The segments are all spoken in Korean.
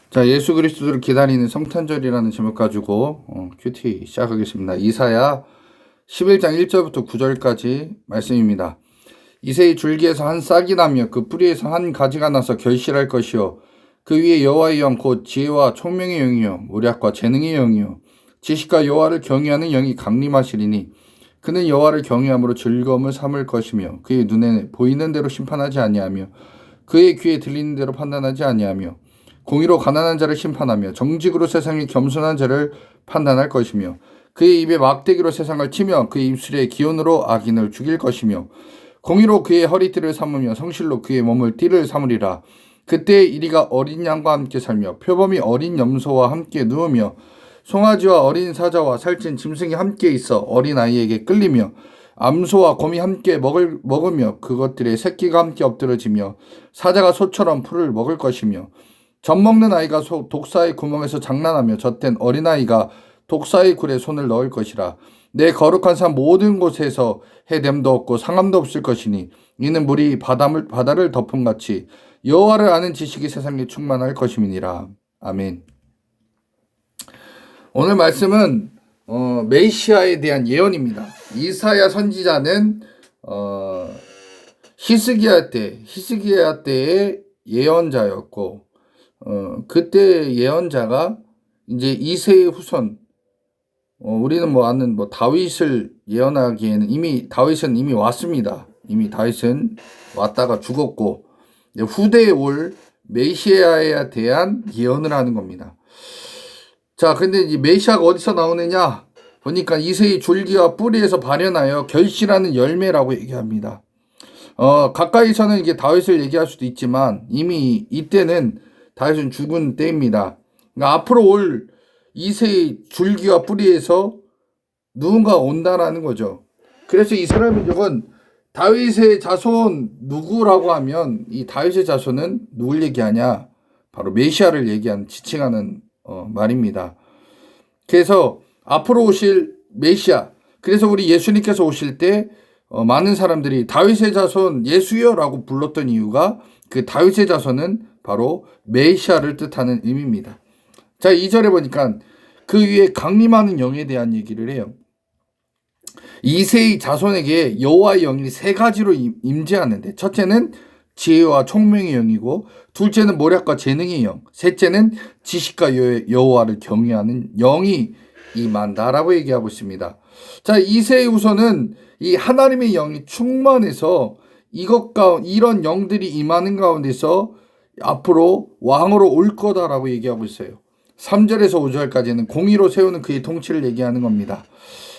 자, 예수 그리스도를 기다리는 성탄절이라는 제목 가지고 큐티 시작하겠습니다. 이사야 11장 1절부터 9절까지 말씀입니다. 이새의 줄기에서 한 싹이 나며 그 뿌리에서 한 가지가 나서 결실할 것이요 그 위에 여호와의 영 곧 지혜와 총명의 영이요 모략과 재능의 영이요 지식과 여호와를 경외하는 영이 강림하시리니 그는 여호와를 경외함으로 즐거움을 삼을 것이며 그의 눈에 보이는 대로 심판하지 아니하며 그의 귀에 들리는 대로 판단하지 아니하며 공의로 가난한 자를 심판하며 정직으로 세상의 겸손한 자를 판단할 것이며 그의 입에 막대기로 세상을 치며 그의 입술에 기온으로 악인을 죽일 것이며 공의로 그의 허리띠를 삼으며 성실로 그의 몸을 띠를 삼으리라. 그때 이리가 어린 양과 함께 살며 표범이 어린 염소와 함께 누우며 송아지와 어린 사자와 살찐 짐승이 함께 있어 어린 아이에게 끌리며 암소와 곰이 함께 먹으며 그것들의 새끼가 함께 엎드러지며 사자가 소처럼 풀을 먹을 것이며 젖먹는 아이가 독사의 구멍에서 장난하며 젖된 어린아이가 독사의 굴에 손을 넣을 것이라. 내 거룩한 산 모든 곳에서 해됨도 없고 상함도 없을 것이니 이는 물이 바다를 덮음같이 여호와를 아는 지식이 세상에 충만할 것임이니라. 아멘. 오늘 말씀은 메시아에 대한 예언입니다. 이사야 선지자는 히스기야 때의 예언자였고 그때 예언자가 이제 이새의 후손, 우리는 아는 다윗을 예언하기에는 다윗은 이미 왔습니다. 이미 다윗은 왔다가 죽었고 후대에 올 메시아에 대한 예언을 하는 겁니다. 자, 근데 이 메시아가 어디서 나오느냐 보니까 이새의 줄기와 뿌리에서 발현하여 결실하는 열매라고 얘기합니다. 가까이서는 이게 다윗을 얘기할 수도 있지만 이미 이때는 다윗은 죽은 때입니다. 그러니까 앞으로 올 이새의 줄기와 뿌리에서 누군가 온다라는 거죠. 그래서 이스라엘 민족은 다윗의 자손 누구라고 하면 이 다윗의 자손은 누굴 얘기하냐? 바로 메시아를 지칭하는 말입니다. 그래서 앞으로 오실 메시아, 그래서 우리 예수님께서 오실 때 많은 사람들이 다윗의 자손 예수여라고 불렀던 이유가 그 다윗의 자손은 바로 메시아를 뜻하는 의미입니다. 자, 2절에 보니까 그 위에 강림하는 영에 대한 얘기를 해요. 이새의 자손에게 여호와의 영이 세 가지로 임재하는데 첫째는 지혜와 총명의 영이고 둘째는 모략과 재능의 영, 셋째는 지식과 여호와를 경외하는 영이 임한다라고 얘기하고 있습니다. 자, 이새의 후손은 이 하나님의 영이 충만해서 이런 영들이 임하는 가운데서 앞으로 왕으로 올 거다라고 얘기하고 있어요. 3절에서 5절까지는 공의로 세우는 그의 통치를 얘기하는 겁니다.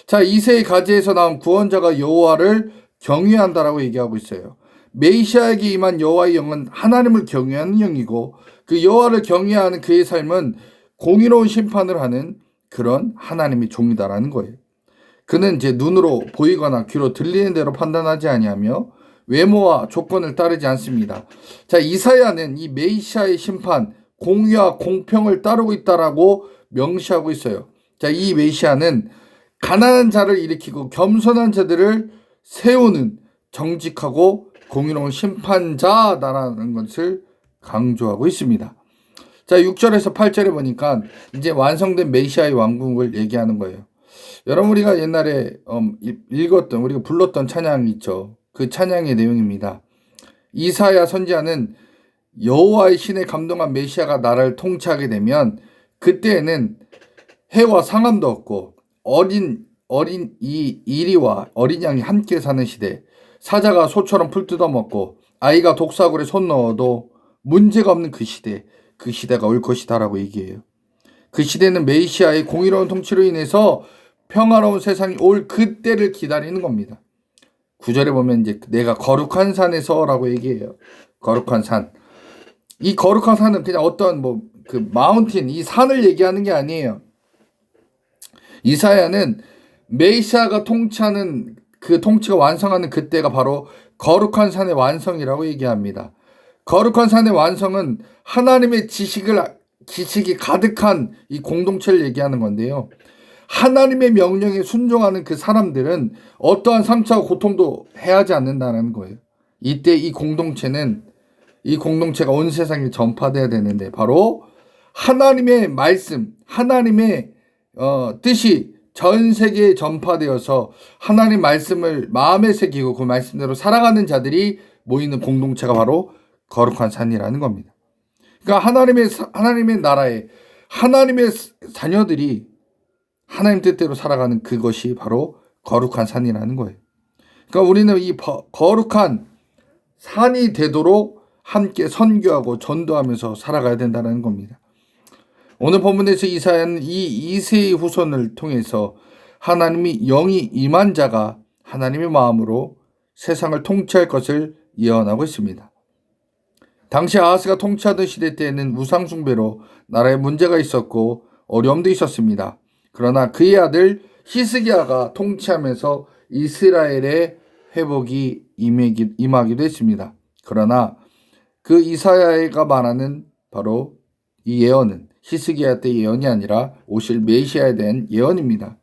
자, 이새의 가지에서 나온 구원자가 여호와를 경외한다라고 얘기하고 있어요. 메시아에게 임한 여호와의 영은 하나님을 경외하는 영이고 그 여호와를 경외하는 그의 삶은 공의로운 심판을 하는 그런 하나님의 종이다라는 거예요. 그는 이제 눈으로 보이거나 귀로 들리는 대로 판단하지 아니하며 외모와 조건을 따르지 않습니다. 자, 이사야는 이 메시아의 심판, 공의와 공평을 따르고 있다라고 명시하고 있어요. 자, 이 메시아는 가난한 자를 일으키고 겸손한 자들을 세우는 정직하고 공의로운 심판자다라는 것을 강조하고 있습니다. 자, 6절에서 8절에 보니까 이제 완성된 메시아의 왕국을 얘기하는 거예요. 여러분, 우리가 옛날에 우리가 불렀던 찬양이 있죠. 그 찬양의 내용입니다. 이사야 선지자는 여호와의 신에 감동한 메시아가 나라를 통치하게 되면 그때에는 해와 상함도 없고 어린 이리와 어린 양이 함께 사는 시대, 사자가 소처럼 풀 뜯어먹고 아이가 독사굴에 손 넣어도 문제가 없는 그 시대가 올 것이다라고 얘기해요. 그 시대는 메시아의 공의로운 통치로 인해서 평화로운 세상이 올 그때를 기다리는 겁니다. 9절에 보면 이제 내가 거룩한 산에서라고 얘기해요. 거룩한 산. 이 거룩한 산은 그냥 어떤 마운틴, 이 산을 얘기하는 게 아니에요. 이사야는 메시아가 통치하는 그 통치가 완성하는 그때가 바로 거룩한 산의 완성이라고 얘기합니다. 거룩한 산의 완성은 하나님의 지식이 가득한 이 공동체를 얘기하는 건데요. 하나님의 명령에 순종하는 그 사람들은 어떠한 상처와 고통도 해하지 않는다는 거예요. 이때 이 공동체가 온 세상에 전파돼야 되는데 바로 하나님의 말씀, 하나님의 뜻이 전 세계에 전파되어서 하나님 말씀을 마음에 새기고 그 말씀대로 살아가는 자들이 모이는 공동체가 바로 거룩한 산이라는 겁니다. 그러니까 하나님의 나라에 하나님의 자녀들이 하나님 뜻대로 살아가는 그것이 바로 거룩한 산이라는 거예요. 그러니까 우리는 이 거룩한 산이 되도록 함께 선교하고 전도하면서 살아가야 된다는 겁니다. 오늘 본문에서 이사야는 이 이새의 후손을 통해서 하나님이 영이 임한 자가 하나님의 마음으로 세상을 통치할 것을 예언하고 있습니다. 당시 아하스가 통치하던 시대 때에는 우상 숭배로 나라에 문제가 있었고 어려움도 있었습니다. 그러나 그의 아들 히스기야가 통치하면서 이스라엘의 회복이 임하기도 했습니다. 그러나 그 이사야가 말하는 바로 이 예언은 히스기야 때 예언이 아니라 오실 메시아에 대한 예언입니다.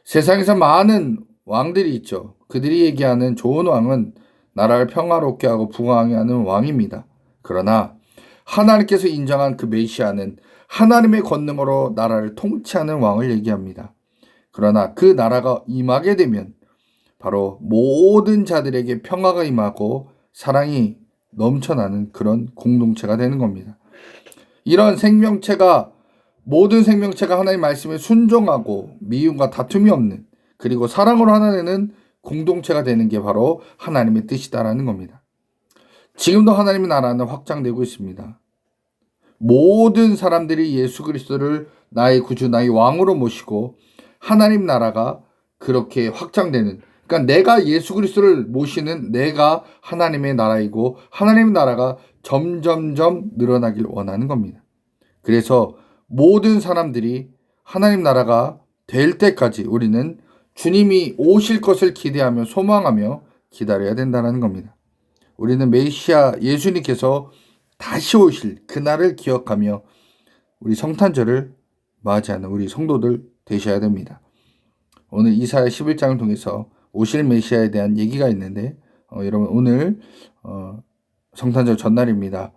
세상에서 많은 왕들이 있죠. 그들이 얘기하는 좋은 왕은 나라를 평화롭게 하고 부강하게 하는 왕입니다. 그러나 하나님께서 인정한 그 메시아는 하나님의 권능으로 나라를 통치하는 왕을 얘기합니다. 그러나 그 나라가 임하게 되면 바로 모든 자들에게 평화가 임하고 사랑이 넘쳐나는 그런 공동체가 되는 겁니다. 이런 모든 생명체가 하나님의 말씀에 순종하고 미움과 다툼이 없는, 그리고 사랑으로 하나 되는 공동체가 되는 게 바로 하나님의 뜻이다라는 겁니다. 지금도 하나님의 나라는 확장되고 있습니다. 모든 사람들이 예수 그리스도를 나의 구주, 나의 왕으로 모시고 하나님 나라가 그렇게 확장되는, 그러니까 내가 예수 그리스도를 모시는 내가 하나님의 나라이고 하나님의 나라가 점점점 늘어나길 원하는 겁니다. 그래서 모든 사람들이 하나님 나라가 될 때까지 우리는 주님이 오실 것을 기대하며 소망하며 기다려야 된다는 겁니다. 우리는 메시아 예수님께서 다시 오실 그날을 기억하며 우리 성탄절을 맞이하는 우리 성도들 되셔야 됩니다. 오늘 이사야 11장을 통해서 오실 메시아에 대한 얘기가 있는데 여러분 오늘 성탄절 전날입니다.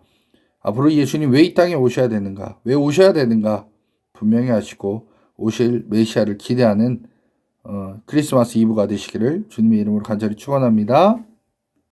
앞으로 예수님 왜 이 땅에 오셔야 되는가, 왜 오셔야 되는가 분명히 하시고 오실 메시아를 기대하는 크리스마스 이브가 되시기를 주님의 이름으로 간절히 축원합니다.